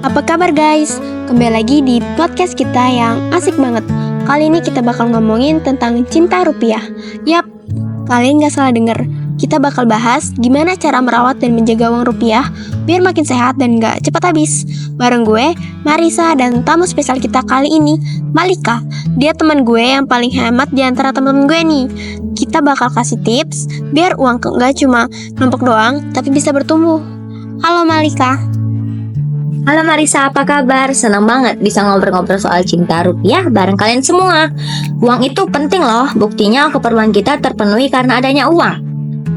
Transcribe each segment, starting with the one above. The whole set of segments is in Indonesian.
Apa kabar guys? Kembali lagi di podcast kita yang asik banget. Kali ini kita bakal ngomongin tentang cinta rupiah. Yap, kalian gak salah denger. Kita bakal bahas gimana cara merawat dan menjaga uang rupiah biar makin sehat dan gak cepat habis. Bareng gue, Marisa, dan tamu spesial kita kali ini, Malika. Dia teman gue yang paling hemat di antara teman-teman gue nih. Kita bakal kasih tips biar uang gak cuma numpuk doang, tapi bisa bertumbuh. Halo Malika. Halo Marisa, apa kabar? Senang banget bisa ngobrol-ngobrol soal cinta rupiah bareng kalian semua. Uang itu penting loh, buktinya keperluan kita terpenuhi karena adanya uang.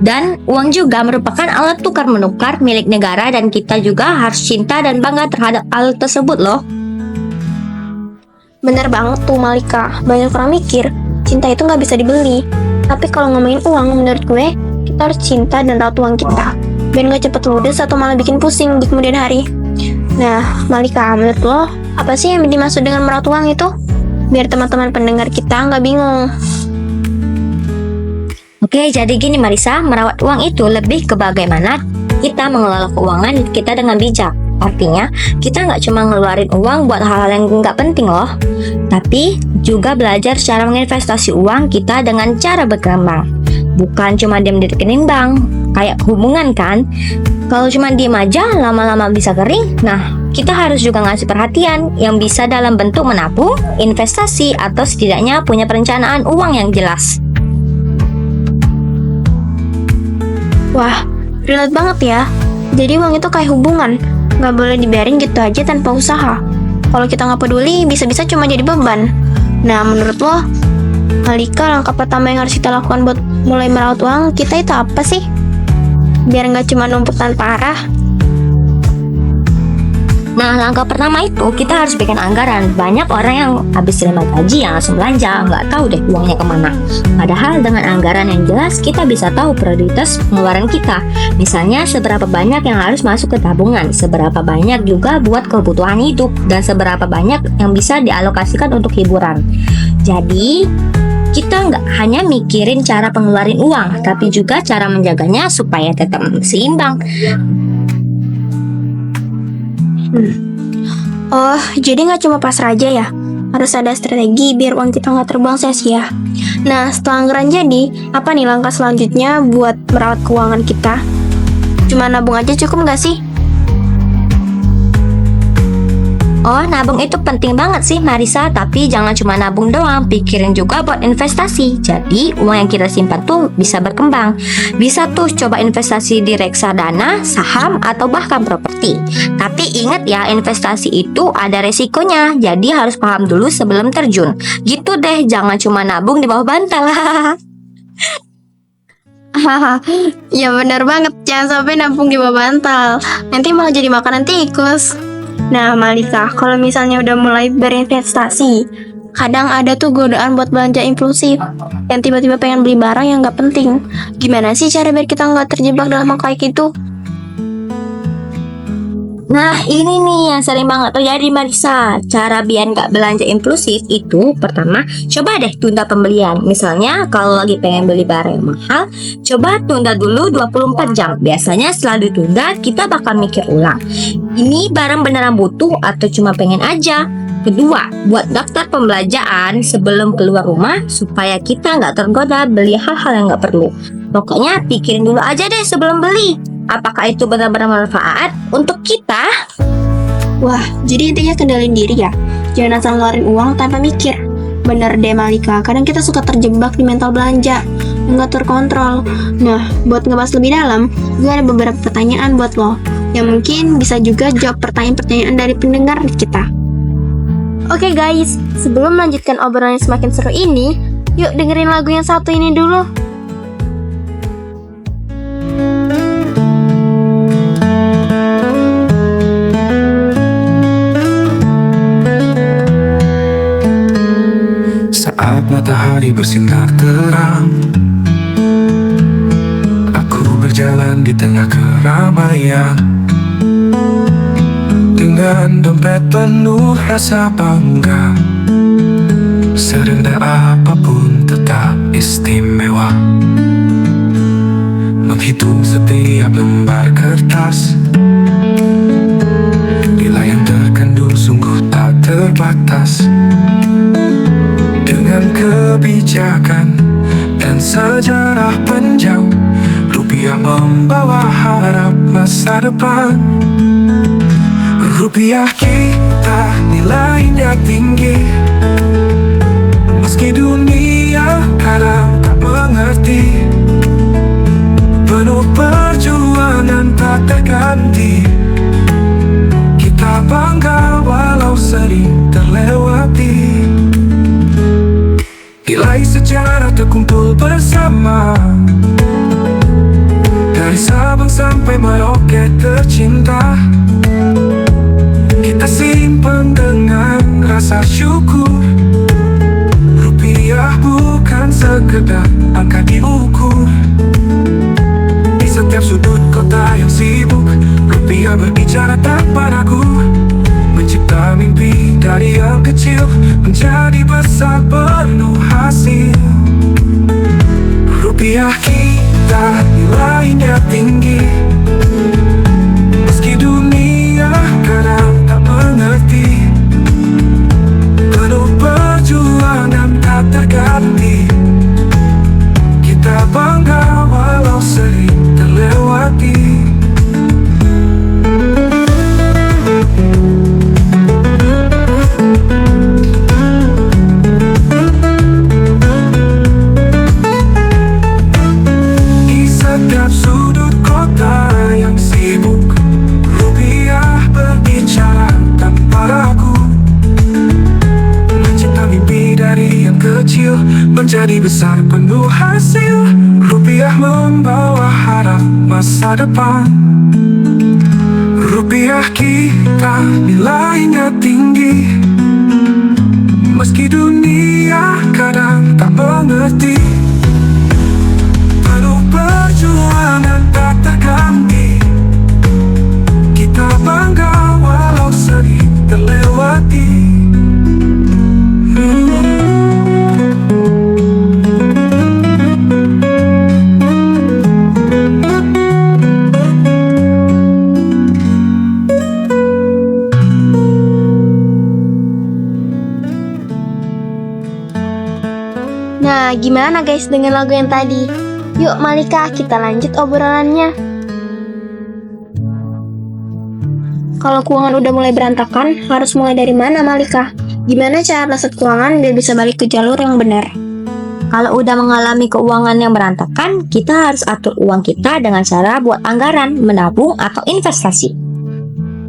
Dan uang juga merupakan alat tukar menukar milik negara dan kita juga harus cinta dan bangga terhadap alat tersebut loh. Bener banget tuh Malika, banyak orang mikir cinta itu gak bisa dibeli. Tapi kalau ngomongin uang, menurut gue kita harus cinta dan rawat uang kita biar gak cepet ludes atau malah bikin pusing di kemudian hari. Nah, Malika, menurut lo, apa sih yang dimaksud dengan merawat uang itu? Biar teman-teman pendengar kita nggak bingung. Oke, jadi gini Marisa, merawat uang itu lebih ke bagaimana kita mengelola keuangan kita dengan bijak. Artinya, kita nggak cuma ngeluarin uang buat hal-hal yang nggak penting loh, tapi juga belajar cara menginvestasi uang kita dengan cara berkembang. Bukan cuma diam di rekening bank, kayak hubungan kan. Kalau cuma diem aja, lama-lama bisa kering. Nah, kita harus juga ngasih perhatian yang bisa dalam bentuk menabung, investasi, atau setidaknya punya perencanaan uang yang jelas. Wah, relate banget ya. Jadi uang itu kayak hubungan, nggak boleh dibiarin gitu aja tanpa usaha. Kalau kita nggak peduli, bisa-bisa cuma jadi beban. Nah, menurut lo, Malika, langkah pertama yang harus kita lakukan buat mulai merawat uang kita itu apa sih? Biar nggak cuma numpuk tanpa arah. Nah, langkah pertama itu kita harus bikin anggaran. Banyak orang yang habis terima gaji yang langsung belanja, nggak tahu deh uangnya kemana. Padahal dengan anggaran yang jelas, kita bisa tahu prioritas pengeluaran kita. Misalnya seberapa banyak yang harus masuk ke tabungan, seberapa banyak juga buat kebutuhan hidup, dan seberapa banyak yang bisa dialokasikan untuk hiburan. Jadi kita nggak hanya mikirin cara pengeluarin uang, tapi juga cara menjaganya supaya tetap seimbang. Oh, jadi nggak cuma pasrah aja ya? Harus ada strategi biar uang kita nggak terbuang sia-sia. Nah, setelah anggaran jadi, apa nih langkah selanjutnya buat merawat keuangan kita? Cuma nabung aja cukup nggak sih? Oh, nabung itu penting banget sih Marisa, tapi jangan cuma nabung doang, pikirin juga buat investasi. Jadi uang yang kita simpan tuh bisa berkembang. Bisa tuh coba investasi di reksadana, saham, atau bahkan properti. Tapi ingat ya, investasi itu ada resikonya, jadi harus paham dulu sebelum terjun. Gitu deh, jangan cuma nabung di bawah bantal. Ya benar banget, jangan sampai nabung di bawah bantal. Nanti malah jadi makanan tikus. Nah Malika, kalau misalnya udah mulai berinvestasi, kadang ada tuh godaan buat belanja impulsif yang tiba-tiba pengen beli barang yang gak penting. Gimana sih cara biar kita gak terjebak dalam hal kayak gitu? Nah, ini nih yang sering banget terjadi Marisa. Cara biar nggak belanja impulsif itu, pertama, coba deh tunda pembelian. Misalnya, kalau lagi pengen beli barang yang mahal, coba tunda dulu 24 jam. Biasanya setelah ditunda, kita bakal mikir ulang, ini barang beneran butuh atau cuma pengen aja. Kedua, buat daftar pembelanjaan sebelum keluar rumah supaya kita nggak tergoda beli hal-hal yang nggak perlu. Pokoknya pikirin dulu aja deh sebelum beli, apakah itu benar-benar bermanfaat untuk kita? Wah, jadi intinya kendalin diri ya. Jangan asal ngeluarin uang tanpa mikir. Bener deh Malika, kadang kita suka terjebak di mental belanja yang gak terkontrol. Nah, buat ngebahas lebih dalam, gue ada beberapa pertanyaan buat lo yang mungkin bisa juga jawab pertanyaan-pertanyaan dari pendengar kita. Oke guys, sebelum melanjutkan obrolan yang semakin seru ini, yuk dengerin lagu yang satu ini dulu. Saat matahari bersinar terang, aku berjalan di tengah keramaian dengan dompet penuh rasa bangga. Serendah apapun tetap istimewa. Menghitung setiap lembar kertas, nilai yang masa depan. Rupiah kita nilainya tinggi, meski dunia kadang tak mengerti. Penuh perjuangan tak terganti, kita bangga walau sering terlewati. Nilai sejarah terkumpul bersama, dari Sabang sampai Merauke tercinta. Kita simpan dengan rasa syukur. Rupiah bukan sekedar angka diukur. Di setiap sudut kota yang sibuk, rupiah berbicara tanpa ragu, mencipta mimpi dari yang kecil menjadi besar penuh hasil. Rupiah kita nilainya tinggi, meski dunia kadang tak mengerti. Penuh perjuangan tak terganti, kita bangga walau sering terlewati. Setiap sudut kota yang sibuk, rupiah berbicara tanpa ragu, mencipta mimpi dari yang kecil menjadi besar penuh hasil. Rupiah membawa harap masa depan. Rupiah kita nilainya tinggi, meski dunia kadang tak mengerti. Penuh perjuangan tak terganti, kita bangga walau sering terlewati. Nah, gimana guys dengan lagu yang tadi? Yuk Malika, kita lanjut obrolannya. Kalau keuangan udah mulai berantakan, harus mulai dari mana Malika? Gimana cara aset keuangan biar bisa balik ke jalur yang benar? Kalau udah mengalami keuangan yang berantakan, kita harus atur uang kita dengan cara buat anggaran, menabung, atau investasi.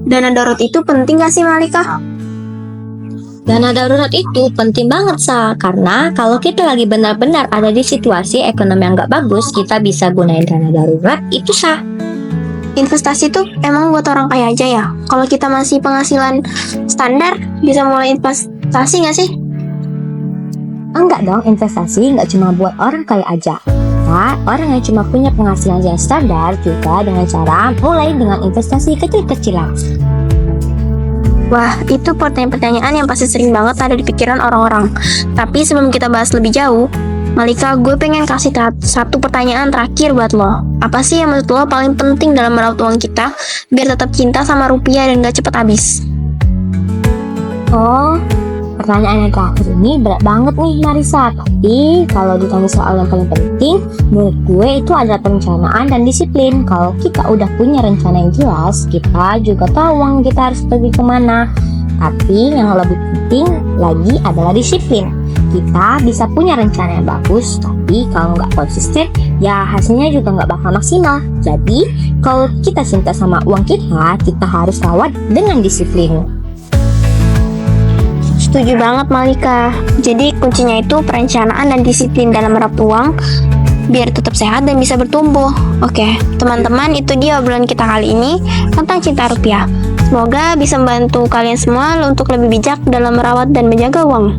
Dana darurat itu penting gak sih Malika? Dana darurat itu penting banget, Sa, karena kalau kita lagi benar-benar ada di situasi ekonomi yang gak bagus, kita bisa gunain dana darurat itu, Sa. Investasi tuh emang buat orang kaya aja ya? Kalau kita masih penghasilan standar, bisa mulai investasi gak sih? Enggak dong, investasi nggak cuma buat orang kaya aja. Nah, orang yang cuma punya penghasilan yang standar juga dengan cara mulai dengan investasi kecil-kecilan. Wah, itu pertanyaan-pertanyaan yang pasti sering banget ada di pikiran orang-orang. Tapi sebelum kita bahas lebih jauh, Malika, gue pengen kasih satu pertanyaan terakhir buat lo. Apa sih yang menurut lo paling penting dalam merawat uang kita biar tetap cinta sama rupiah dan gak cepet habis? Oh, pertanyaan yang terakhir ini berat banget nih Marisa. Tapi kalau ditanya soal yang paling penting, menurut gue itu adalah perencanaan dan disiplin. Kalau kita udah punya rencana yang jelas, kita juga tahu uang kita harus pergi kemana. Tapi yang lebih penting lagi adalah disiplin. Kita bisa punya rencana yang bagus, tapi kalau nggak konsisten, ya hasilnya juga nggak bakal maksimal. Jadi, kalau kita cinta sama uang kita harus rawat dengan disiplin. Setuju banget Malika. Jadi kuncinya itu perencanaan dan disiplin dalam merawat uang biar tetap sehat dan bisa bertumbuh. Oke, teman-teman, itu dia obrolan kita kali ini tentang cinta rupiah. Semoga bisa membantu kalian semua untuk lebih bijak dalam merawat dan menjaga uang.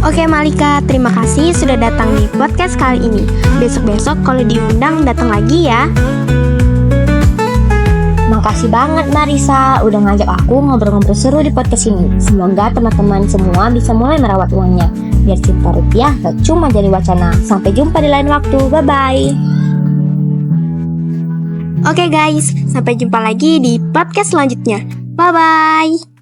Oke Malika, terima kasih sudah datang di podcast kali ini. Besok-besok kalau diundang datang lagi ya. Makasih banget Marisa udah ngajak aku ngobrol-ngobrol seru di podcast ini. Semoga teman-teman semua bisa mulai merawat uangnya biar cinta rupiah gak cuma jadi wacana. Sampai jumpa di lain waktu, bye-bye. Oke guys, sampai jumpa lagi di podcast selanjutnya. Bye-bye.